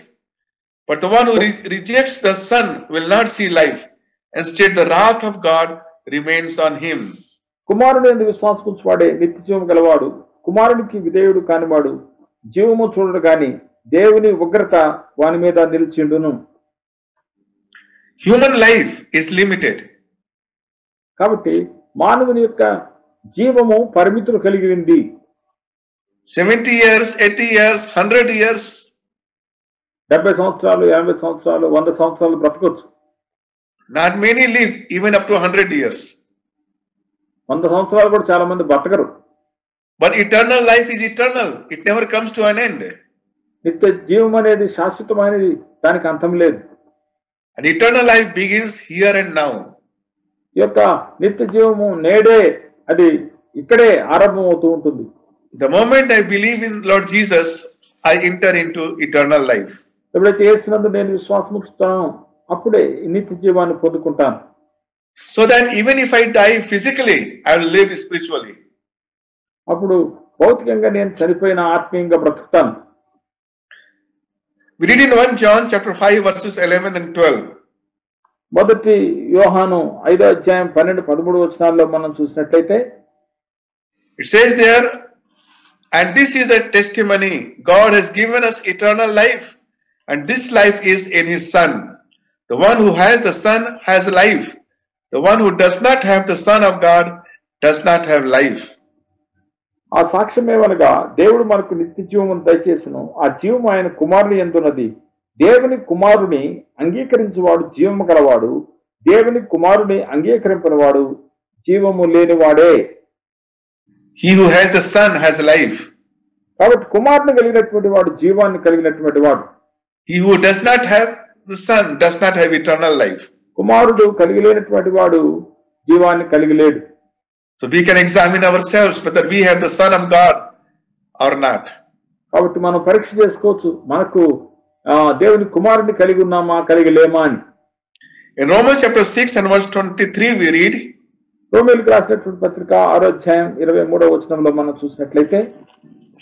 but the one who rejects the Son will not see life. Instead, the wrath of God remains on him. కుమారుడు యందు విశ్వాసముంచువాడే నిత్య జీవము గలవాడు. కుమారునికి విధేయుడు కానివాడు జీవము చూడడు గాని దేవుని ఉగ్రత వాని మీద నిలిచిండును. Human life is limited. కాబట్టి మానవుని యొక్క జీవము పరిమితులు కలిగి ఉంది. 70 years, 80 years, 100 years. 70 సంవత్సరాలు, 80 సంవత్సరాలు, 100 సంవత్సరాలు బ్రతకొచ్చు. Not many live even up to 100 years. 100 సంవత్సరాలు కూడా చాలా మంది బ్రతకరు. But eternal life is eternal. It never comes to an end. నిత్య జీవం అనేది శాశ్వతమైనది, దానికి అంతం లేదు. And eternal life begins here and now. ఈ యొక్క నిత్య జీవము నేడే, అది ఇక్కడే ఆరంభం అవుతూ ఉంటుంది. The moment I believe in Lord Jesus, I enter into eternal life. ఎప్పుడైతే యేసునందు నేను విశ్వాసం ఉంచుతానో అప్పుడే నిత్య జీవాన్ని పొందుకుంటాను. So that even if I die physically, I will live spiritually. అప్పుడు భౌతికంగా నేను చనిపోయిన ఆత్మీయంగా బ్రతుకుతాను. We read in 1 John chapter 5 verses 11 and 12. మొదటి యోహాను 5వ అధ్యాయం 12-13 వచనాల్లో మనం చూసినట్లయితే, It says there, and this is a testimony, God has given us eternal life, and this life is in His Son. The one who has the Son has life. The one who does not have the Son of God does not have life. ఆ సాక్ష్యమేమనగా దేవుడు మనకు నిత్య జీవమును దయచేసెను. ఆ జీవము ఆయన కుమారుని యందున్నది. దేవుని కుమారుని అంగీకరించువాడు జీవము గలవాడు, దేవుని కుమారుని అంగీకరింపనివాడు జీవము లేనివాడే. He who has the Son has life. కాబట్టి కుమారుని కలిగినటువంటి వాడు జీవాన్ని కలిగినటువంటి వాడు. He who does not have the Son does not have eternal life. కుమారుడు కలిగి లేనటువంటి వాడు జీవాన్ని కలిగి లేడు. So we can examine ourselves whether we have the Son of God or not. కాబట్టి మనం పరీక్ష చేసుకోవచ్చు, మనకు దేవుని కుమారుడిని కలిగి ఉన్నామా కలిగి లేమా అని. In Romans chapter 6 and verse 23 we read, రోమీయులకు రాసినటువంటి పత్రిక 6వ అధ్యాయం 23వ వచనంలో మనం చూసినట్లయితే,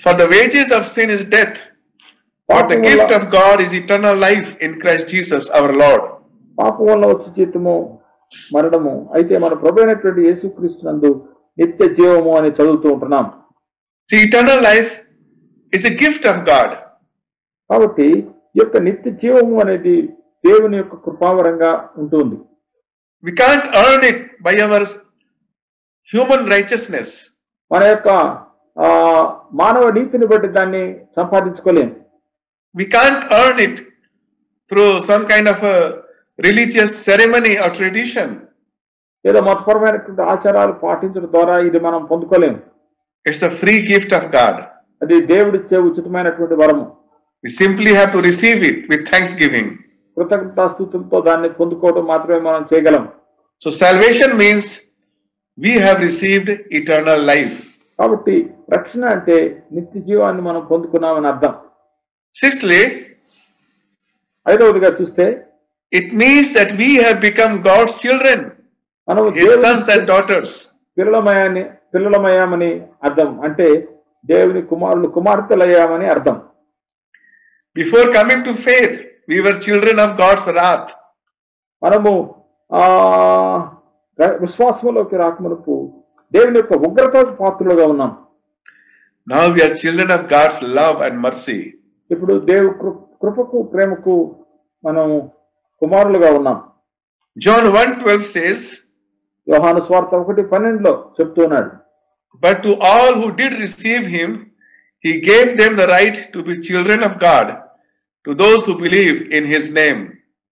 for the wages of sin is death, but the gift of God is eternal life in Christ Jesus our Lord. పాపం వల్ల వచ్చే జీతము మరణము, అయితే మన ప్రభు అయినటువంటి యేసుక్రీస్తునందు నిత్య జీవము అని చదువుతూ ఉంటున్నాం. See, eternal life is a gift of God. కాబట్టి ఈ యొక్క నిత్య జీవము అనేది దేవుని యొక్క కృపావరంగా ఉంటుంది. We can't earn it by our human righteousness. మన యొక్క మానవ నీతిని బట్టి దాన్ని సంపాదించుకోలేము. We can't earn it through some kind of a religious ceremony or tradition. ఏదో మతపరమైనటువంటి ఆచారాలు పాటించడం ద్వారా ఇది మనం పొందుకోలేము. It's the free gift of God. అది దేవుడిచ్చే ఉచితమైనటువంటి వరము. We simply have to receive it with thanksgiving. కృతజ్ఞతాస్తుతులతో దాన్ని పొందుకోవడం మాత్రమే మనం చేయగలం. So salvation means we have received eternal life. కాబట్టి రక్షణ అంటే నిత్య జీవాన్ని మనం పొందుకున్నామని అర్థం. Sixthly, ఐదవదిగా చూస్తే, it means that we have become God's children, His sons and daughters. పిల్లలమయ్యామని అర్థం. అంటే దేవుని కుమారులు కుమార్తెలయ్యామని అర్థం. Before coming to faith, we were children of God's wrath. మనము విశ్వాసంలోకి రాకమునుపు దేవుని యొక్క ఉగ్రతకు పాత్రులుగా ఉన్నాం. Now we are children of God's love and mercy. ఇప్పుడు దేవుని కృపకు ప్రేమకు మనం కుమారులుగా ఉన్నాం. John 1:12 says, యోహాను సువార్త 1:12 చెప్తున్నాడు, but to all who did receive him, he gave them the right to be children of God, to those who believe in his name.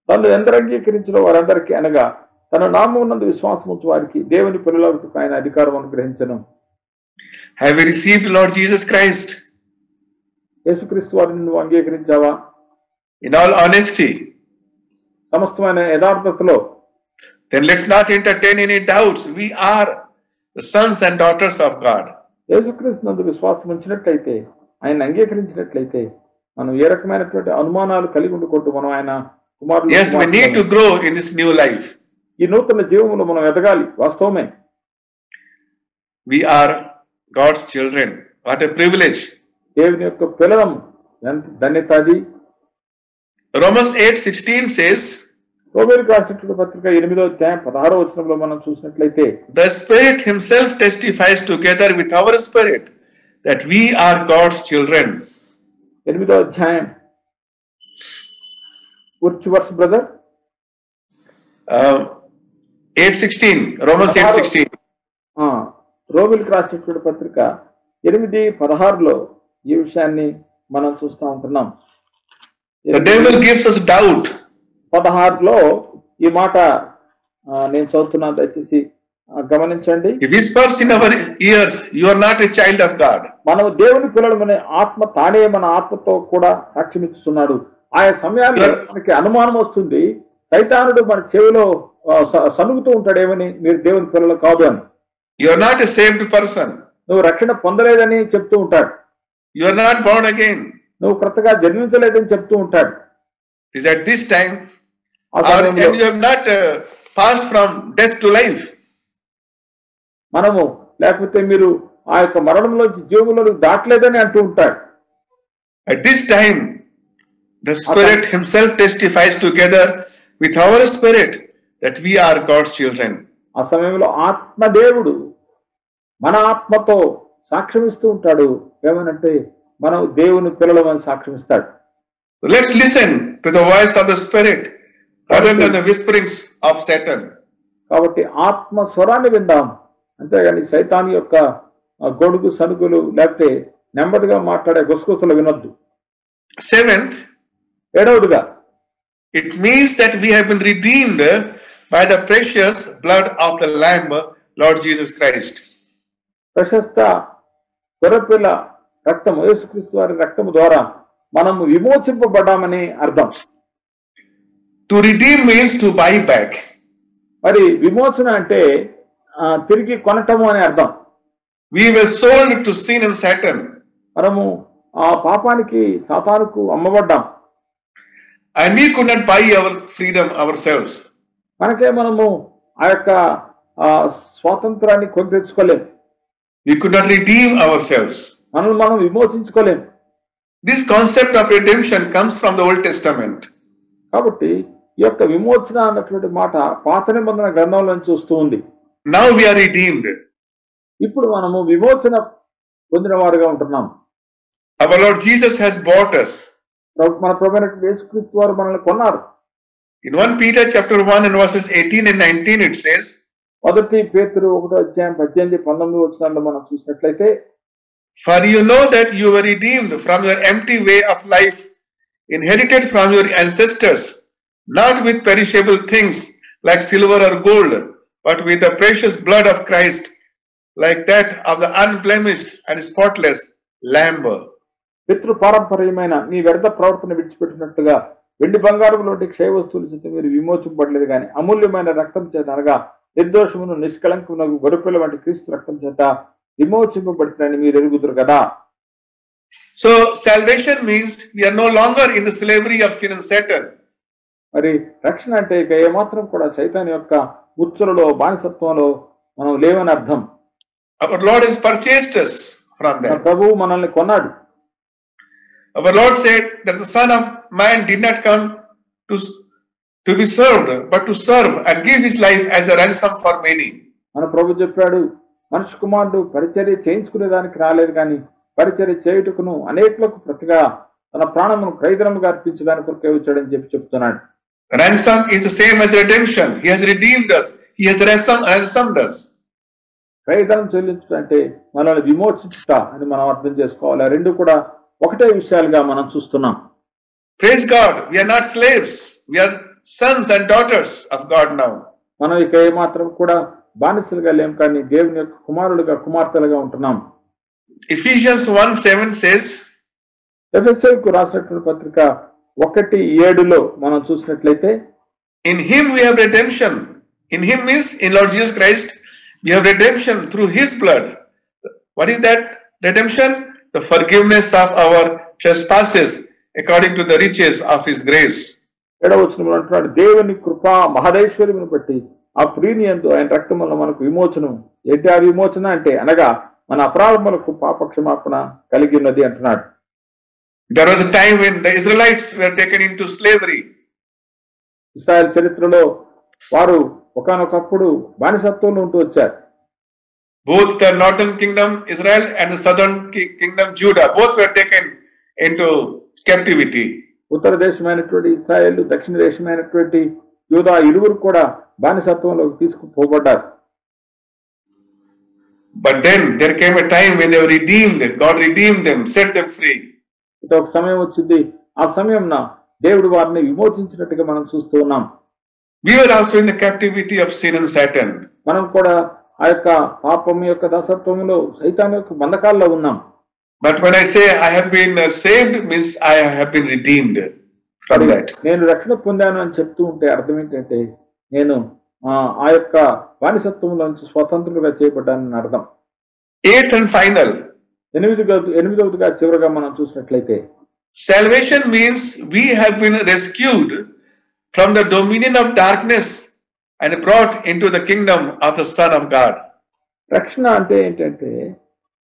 తను ఎందరు అంగీకరించిన వారందరికీ అనగా తన నామమునందు విశ్వాసం ఉంచు వారికి దేవుని పిల్లలకు ఆయన అధికారం అనుగ్రహించను. Have you received Lord Jesus Christ? యేసుక్రీస్తు వారిని నువ్వు అంగీకరించావా? In all honesty, సమస్తమైన యథార్థతలో. Then let's not entertain any doubts. We are the sons and daughters of God. యేసుక్రీస్తు నందు విశ్వాసం ఉంచినట్లయితే, ఆయన అంగీకరించినట్లయితే మనం ఏ రకమైనటువంటి అనుమానాలు కలిగి ఉండకూడదు. మనం ఆయన కుమారులు. Yes, we need to grow in this new life. ఈ నూతన జీవములో మనం ఎదగాలి, వాస్తవమే. We are God's children. What a privilege. దేవుని యొక్క పిల్లలం, ఎంత ధన్యత అది. Romans 8:16 says, రోమీయులకు రాసినటువంటి పత్రిక 8వ అధ్యాయం 16వ వచనంలో మనం చూసినట్లయితే, the Spirit himself testifies together with our spirit that we are God's children. 8వ అధ్యాయం which verse brother? 8:16, Romans 8:16. రోమీయులకు రాసినటువంటి పత్రిక 8:16లో ఈ విషయాన్ని మనం చూస్తూ ఉంటున్నాం. The devil gives us doubt. 16లో ఈ మాట నేను చదువుతున్నా, దయచేసి గమనించండి. He whispers in our ears, you are not a child of God. మనం దేవుని పిల్లలమనే ఆత్మ తానే మన ఆత్మతో కూడా సాక్ష్యమిస్తున్నాడు. ఆయా సమయాల్లో మనకి అనుమానం వస్తుంది, సైతానుడు మన చెవిలో సనుగుతూ ఉంటాడేమని, మీరు దేవుని పిల్లలు కాదు అని. You are not a saved person. నువ్వు రక్షణ పొందలేదని చెప్తూ ఉంటాడు. You are not born again. నువ్వు క్రొత్తగా జన్మించలేదని చెప్తూ ఉంటాడు. Is at this time, and you have not passed from death to life. మనము లేకపోతే మీరు ఆ యొక్క మరణంలోంచి జీవంలోకి దాటలేదని అంటూ ఉంటాడు. At this time, the Spirit himself testifies together with our spirit that we are God's children. ఆ సమయంలో ఆత్మదేవుడు మన ఆత్మతో సాక్ష్యమిస్తూ ఉంటాడు. ఏమనంటే మనం దేవుని పిల్లలమని సాక్ష్యమిస్తాడు. Let's listen to the voice of the Spirit rather than the whisperings of Satan. కాబట్టి ఆత్మ స్వరాన్ని విందాం, అంతేగాని సైతాను యొక్క గొడుగు సనుగులు లేకపోతే నెమ్మదిగా మాట్లాడే గుసగుసలు వినొద్దు. Seventh, 7వదిగా, it means that we have been redeemed by the precious blood of the Lamb, Lord Jesus Christ. ప్రశస్త గొర్రెపిల్ల రక్తము, యేసుక్రీస్తు వారి రక్తము ద్వారా మనము విమోచింపబడ్డామని అర్థం. To redeem means to buy back. మరి విమోచన అంటే తిరిగి కొనటము అని అర్థం. We were sold to sin and Satan. మనము ఆ పాపానికి సాతానుకు అమ్మబడ్డాం. And we could not buy our freedom ourselves. మనకే మనము ఆ యొక్క స్వాతంత్రాన్ని కొని తెచ్చుకోలేం. We could not redeem ourselves. మనం విమోచించుకోలేం. This concept of redemption comes from the Old Testament. కాబట్టి ఈ యొక్క విమోచన అన్నటువంటి మాట పాత నిబంధన గ్రంథంలో నుంచి వస్తూ ఉంది. Now we are redeemed. ఇప్పుడు మనము విమోచన పొందిన వారుగా ఉంటున్నాం. Our Lord Jesus has bought us. మన ప్రభువైన యేసుక్రీస్తు వారు మనల్ని కొన్నారు. In 1 Peter chapter 1 and verses 18 and 19 it says, మొదటి పేతురు 1:18-19 వచనాల్లో మనం చూసినట్లయితే, For you know that you were redeemed from your empty way of life, inherited from your ancestors, not with perishable things like silver or gold, but with the precious blood of Christ, like that of the unblemished and spotless Lamb. పితృ పారంపర్యమైన నీ వ్యర్థ ప్రవర్తన విడిచిపెట్టినట్టుగా వెండి బంగారం వంటి క్షయ వస్తువుల చేత మీరు విమోచింపబడలేదు కానీ అమూల్యమైన రక్తం చేత అనగా నిర్దోషమును నిష్కళంకమునకు గొర్రెపిల్ల వంటి క్రీస్తు రక్తం చేత విమోచింపబడుతుందని మీరు ఎరుగుదురు కదా. So salvation means we are no longer in the slavery of sin and Satan. మరి రక్షణ అంటే ఇక ఏమాత్రం కూడా సైతాన్ యొక్క ఉచ్చులలో బానిసత్వంలో మనం లేవని అర్థం. Our Lord has purchased us from that. ప్రభువు మనల్ని కొన్నాడు. Our Lord said that the Son of Man did not come to be served, but to serve and give his life as a ransom for many. మన ప్రభు చెప్పాడు, మనిషి కుమారుడు పరిచర్య చేయించుకునేదానికి రాలేదు కానీ పరిచర్య చేయుటకును అనేకులకు ప్రతిగా తన ప్రాణమును క్రయధనముగా అర్పించడానికి కొరకే వచ్చాడని చెప్తున్నాడు. Ransom is the same as redemption. He has redeemed us. He has ransomed us. క్రయధనం చెల్లించుట అంటే మనల్ని విమోచించుట అని మనం అర్థం చేసుకోవాలి. ఆ రెండు కూడా ఒకటే విషయాలుగా మనం చూస్తున్నాం. Praise God. We are not slaves. We are sons and daughters of God now. మనం ఇక ఏమాత్రం కూడా బానిసలుగా లేం కానీ దేవుని యొక్క కుమారులుగా కుమార్తెలుగా ఉంటున్నాం. Ephesians 1:7 says, ఎఫెసీయులకు రాసినటువంటి పత్రిక 1:7 మనం చూసినట్లయితే, In him we have redemption. In him means in Lord Jesus Christ we have redemption through his blood. What is that redemption? The forgiveness of our trespasses according to the riches of his grace. 7వ వచనంలో అంటున్నాడు, దేవుని కృపా మహదైశ్వర్యమును బట్టి ఆ ప్రియుని యందు ఆయన రక్తం వలన మనకు విమోచనం. ఏంటి ఆ విమోచన అంటే అనగా మన అపరాధములకు పాప క్షమాపణ కలిగి ఉన్నది అంటున్నాడు. There was a time when the Israelites were taken into slavery. ఇశ్రాయేలు చరిత్రలో వారు ఒకానొకప్పుడు బానిసత్వంలో ఉంటూ వచ్చారు. Both the northern kingdom Israel and the southern kingdom Judah, both were taken into captivity. ఉత్తర దేశమైనటువంటి ఇశ్రాయేలు, దక్షిణ దేశమైనటువంటి యూదా ఇరువురు కూడా బానిసత్వంలోకి తీసుకుపోబడ్డారు. But then there came a time when they were redeemed. God redeemed them, set them free. ఇక ఒక సమయం వచ్చింది, ఆ సమయంన దేవుడు వారిని విమోచించినట్టుగా మనం చూస్తూ ఉన్నాం. We were also in the captivity of sin and Satan. మనం కూడా ఆ యొక్క పాపం యొక్క దాసత్వంలో సైతాను యొక్క బంధకాల్లో ఉన్నాం. But when I say I have been saved, means I have been redeemed from that. నేను రక్షణ పొందాను అని చెప్తూ ఉంటే అర్థం ఏంటంటే నేను ఆ యొక్క బానిసత్వంలో నుంచి స్వతంత్రులుగా చేయబడ్డానని అర్థం. 8th and final. 8వదిగా చివరిగా మనం చూసినట్లయితే, Salvation means we have been rescued from the dominion of darkness and brought into the kingdom of the Son of God. రక్షణ అంటే ఏంటంటే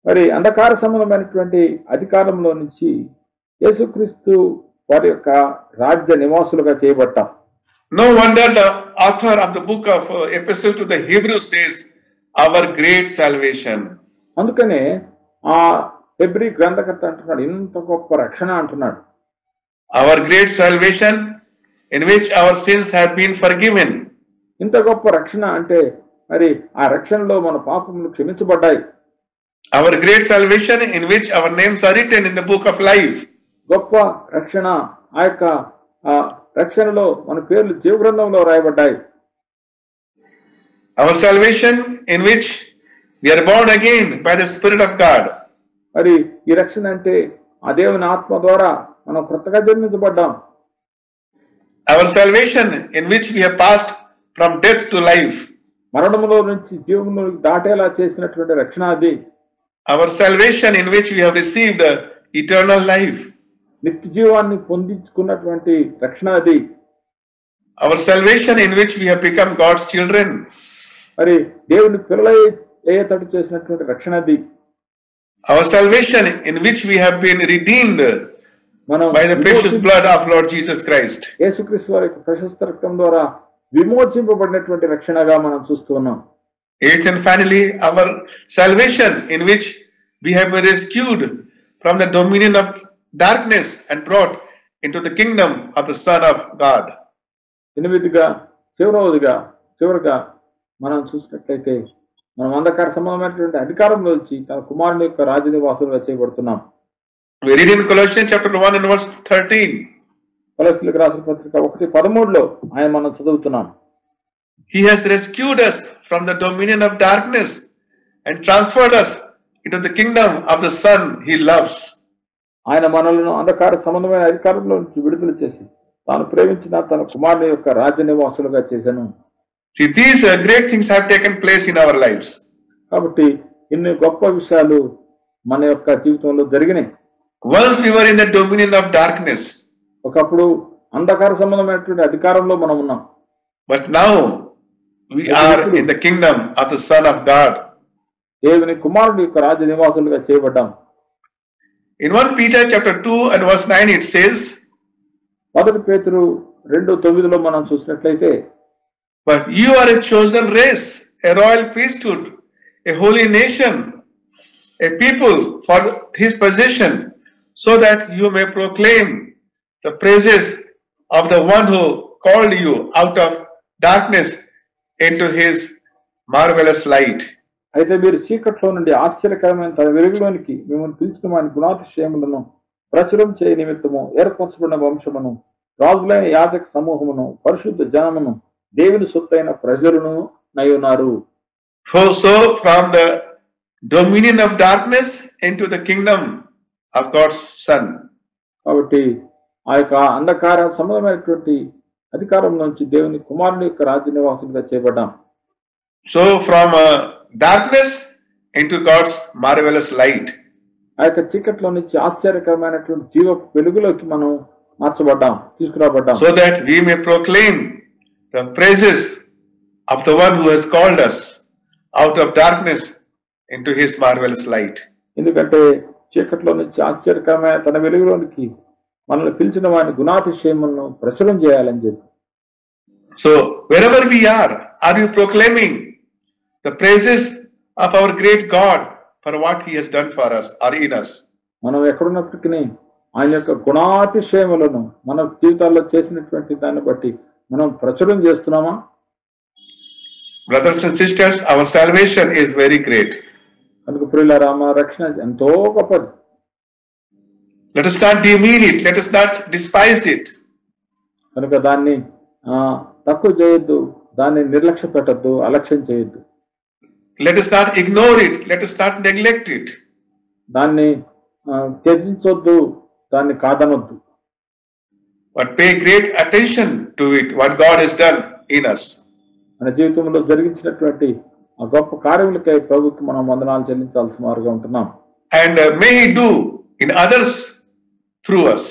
మరి అంధకార సంబంధమైనటువంటి అధికారంలో నుంచి యేసుక్రీస్తు వారి యొక్క రాజ్య నివాసులుగా చేయబడ్డాం. No wonder the author of the book of Epistle to the Hebrews says, our great salvation. అందుకనే ఆ హెబ్రీ గ్రంథకర్త అంటున్నాడు, ఇంత గొప్ప రక్షణ అంటున్నాడు. Our great salvation in which our sins have been forgiven. ఇంత గొప్ప రక్షణ అంటే మరి ఆ రక్షణలో మన పాపములు క్షమించబడ్డాయి. Our great salvation in which our names are written in the book of life. గొప్ప రక్షణ, ఆ యొక్క రక్షణలో మన పేర్లు జీవ గ్రంథంలో రాయబడ్డాయి. Our salvation in which we are born again by the Spirit of God. మరి ఈ రక్షణ అంటే ఆ దేవుని ఆత్మ ద్వారా మనం కొత్తగా జన్మించబడ్డాం. Our salvation in which we have passed from death to life. మరణములో నుంచి జీవములోకి దాటేలా చేసినటువంటి రక్షణ అది. Our salvation in which we have received eternal life. నిత్య జీవాన్ని పొందించుకున్నటువంటి రక్షణ అది. Our salvation in which we have become God's children. మరి దేవుని పిల్లలై అయ్యేటట్టు చేసినటువంటి రక్షణ అది. Our salvation in which we have been redeemed by the precious blood of Lord Jesus Christ. యేసుక్రీస్తు వారి యొక్క ప్రశస్త రక్తం ద్వారా విమోచింపబడినటువంటి రక్షణగా మనం చూస్తూ ఉన్నాం. Eighth and finally, our salvation in which we have been rescued from the dominion of darkness and brought into the kingdom of the Son of God. ఎనిమిదిగా చివరగా మనం చూసినట్లయితే మనం అంధకార సంబంధమైనటువంటి అధికారంలో వచ్చి తన కుమారుని యొక్క రాజనివాసులుగా చేయబడుతున్నాం. We read in Colossians chapter 1 and verse 13. కొలస్సీయులకు రాసిన పత్రిక 1:13 ఆయన మనం చదువుతున్నాం. He has rescued us from the dominion of darkness and transferred us into the kingdom of the Son he loves. ఆయన మనలను అంధకార సంబంధమైన అధికారంలో నుంచి విడుదల చేసి తాను ప్రేమించిన తన కుమారుని యొక్క రాజనివాసులుగా చేశాను. See, these great things have taken place in our lives. కాబట్టి ఇన్ని గొప్ప విషయాలు మన యొక్క జీవితంలో జరిగినాయి. Once we were in the dominion of darkness. ఒకప్పుడు అంధకార సంబంధమైనటువంటి అధికారంలో మనం ఉన్నాం. But now we are in the kingdom of the Son of God. దేవుని కుమారుడి యొక్క రాజనివాసులుగా చేయబడ్డాం. In 1 Peter chapter 2 and verse 9 it says, 1 పేతురు 2:9 మనం చూసినట్లయితే, but you are a chosen race, a royal priesthood, a holy nation, a people for his possession, so that you may proclaim the praises of the one who called you out of darkness into his marvelous light. అయితే మీరు చీకట్లో నుండి ఆశ్చర్యకరమైన తన వెలుగులోనికి మిమ్మల్ని పిలిచిన వారి గుణాతిశయములను ప్రచురం చేయ నిమిత్తము ఏర్పరచబడిన వంశమును, రాజులైన యాజక సమూహమును, పరిశుద్ధ జనమును, దేవుని సొత్తైన ప్రజలను నయ్యున్నారు. So from the dominion of darkness into the kingdom of God's Son. కాబట్టి ఆ యొక్క అంధకార సంబంధమైనటువంటి అధికారం నుంచి దేవుని కుమారుని యొక్క రాజ్యనివాసులుగా చేయబడ్డాం. So from darkness into God's marvelous light. ఆ యొక్క చీకట్లో నుంచి ఆశ్చర్యకరమైనటువంటి జీవ వెలుగులోకి మనం మార్చబడ్డాం, తీసుకురాబడ్డాం. So that we may proclaim the praises of the one who has called us out of darkness into his marvelous light. ఎందుకంటే చీకట్లో నుంచి ఆశ్చర్యకరమైన తన వెలుగులోనికి మనల్ని పిలిచిన వారి గుణాతిశయములను ప్రచురం చేయాలని చెప్పి. So wherever we are you proclaiming the praises of our great God for what he has done for us or in us? మనం ఎక్కడున్నప్పటికీ ఆయన యొక్క గుణాతిశయములను మన జీవితాల్లో చేసినటువంటి దాన్ని బట్టి మనం ప్రచురం చేస్తున్నామా? Brothers and sisters, our salvation is very great. కనుక ప్రియులారా, మన రక్షణ ఎంతో గొప్పది. Let us not demean it, let us not despise it. కనుక దాన్ని తక్కువ చేయొద్దు, దాన్ని నిర్లక్ష్య పెట్టద్దు, అలక్ష్యం చేయొద్దు. Let us not ignore it, let us not neglect it. దాన్ని త్యజించొద్దు, దాన్ని కాదనొద్దు. But pay great attention to it, what God has done in us. మన జీవితంలో జరిగించినటువంటి ఆ గొప్ప కార్యములకై ప్రభువుకి మనం వందనాలు చెల్లించాల్సిన వారుగా ఉంటున్నాం. And may he do in others through us.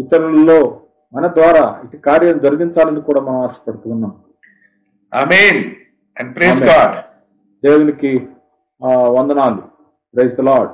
ఇతరులలో మన ద్వారా ఇటు కార్యం జరిగించాలని కూడా మనం ఆశపడుతున్నాం. Amen and praise God. దేవునికి వందనాలు. Praise the lord.